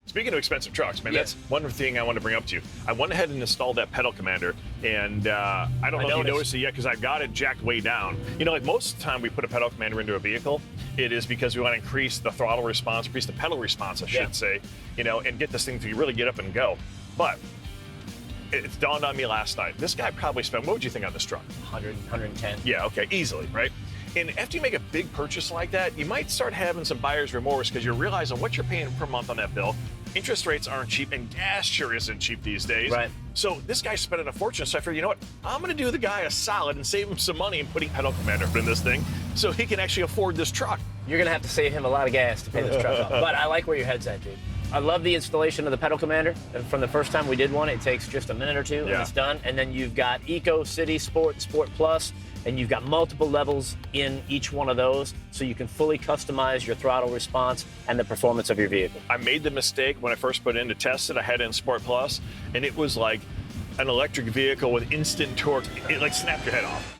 Speaking of expensive trucks, man, Yeah. that's one thing I want to bring up to you. I went ahead and installed that pedal commander, and I don't know if you noticed it yet because I've got it jacked way down. You know, like most of the time we put a pedal commander into a vehicle, it is because we want to increase the throttle response, increase the pedal response, I should say, you know, and get this thing to really get up and go. But it's dawned on me last night. This guy probably spent, what would you think on this truck? 100, 110. Yeah, okay, easily, right? And after you make a big purchase like that, you might start having some buyer's remorse because you're realizing what you're paying per month on that bill. Interest rates aren't cheap, and gas sure isn't cheap these days. Right. So this guy's spending a fortune. So I figured, you know what? I'm going to do the guy a solid and save him some money and putting pedal commander in this thing so he can actually afford this truck. You're going to have to save him a lot of gas to pay this truck off. But I like where your head's at, dude. I love the installation of the pedal commander. From the first time we did one, it takes just a minute or two, and it's done. And then you've got Eco, City, Sport, and Sport Plus, and you've got multiple levels in each one of those, so you can fully customize your throttle response and the performance of your vehicle. I made the mistake when I first put it in to test it. I had it in Sport Plus, and it was like an electric vehicle with instant torque. It like snapped your head off.